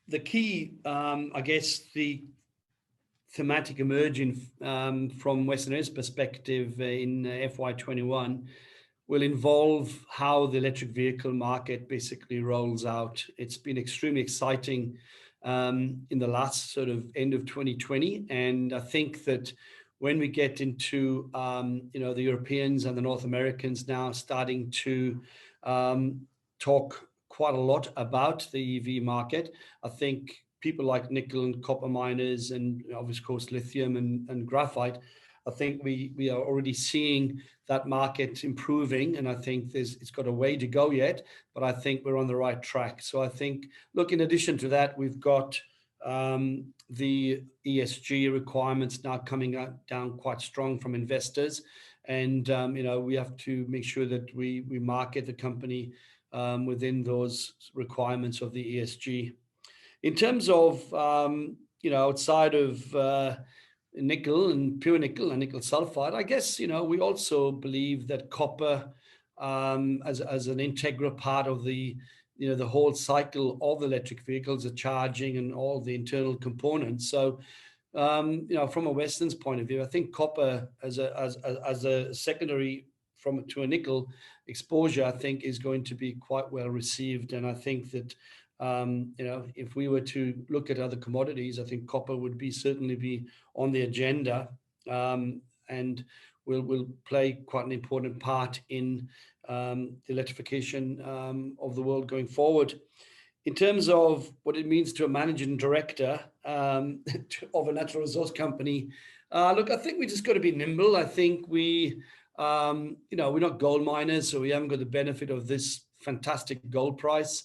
the key, I guess, the thematic emerging from Western Air's perspective in FY21 will involve how the electric vehicle market basically rolls out. It's been extremely exciting in the last sort of end of 2020, and I think that when we get into the Europeans and the North Americans now starting to talk quite a lot about the EV market, I think people like nickel and copper miners, and of course lithium and graphite, I think we are already seeing that market improving, and I think it's got a way to go yet, but I think we're on the right track. So I think, look, in addition to that, we've got the ESG requirements now coming down quite strong from investors, and we have to make sure that we market the company within those requirements of the ESG. In terms of outside of nickel and pure nickel and nickel sulfide, I guess we also believe that copper, as an integral part of the the whole cycle of electric vehicles, the charging and all the internal components. So from a Western's point of view, I think copper as a secondary to a nickel exposure, I think is going to be quite well received. And I think that if we were to look at other commodities, I think copper would certainly be on the agenda, and will play quite an important part in the electrification of the world going forward. In terms of what it means to a managing director of a natural resource company, look, I think we just got to be nimble. I think we're not gold miners, so we haven't got the benefit of this fantastic gold price.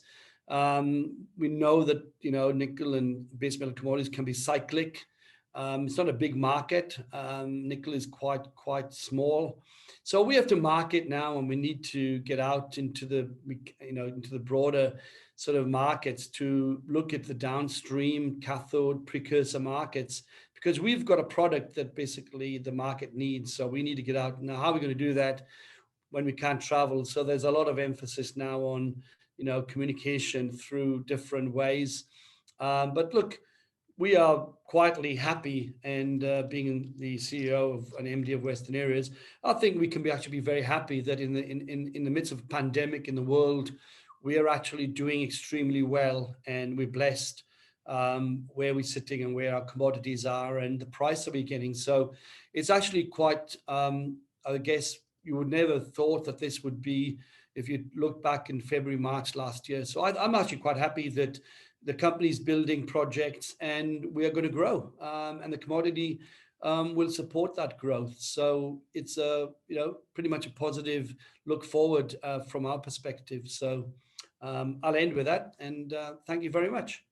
We know that nickel and base metal commodities can be cyclic. It's not a big market. Nickel is quite small, so we have to market now, and we need to get out into the broader sort of markets to look at the downstream cathode precursor markets, because we've got a product that basically the market needs. So we need to get out now. How are we going to do that when we can't travel? So there's a lot of emphasis now on communication through different ways. But look, we are quietly happy, and being the CEO of an MD of Western Areas, I think we can actually be very happy that in the midst of a pandemic in the world, we are actually doing extremely well, and we're blessed where we're sitting and where our commodities are and the price that we're getting. So it's actually quite, I guess you would never have thought that this would be, if you look back in February, March last year. So I'm actually quite happy that the company's building projects and we are going to grow, and the commodity will support that growth. So it's pretty much a positive look forward from our perspective. So I'll end with that, and thank you very much.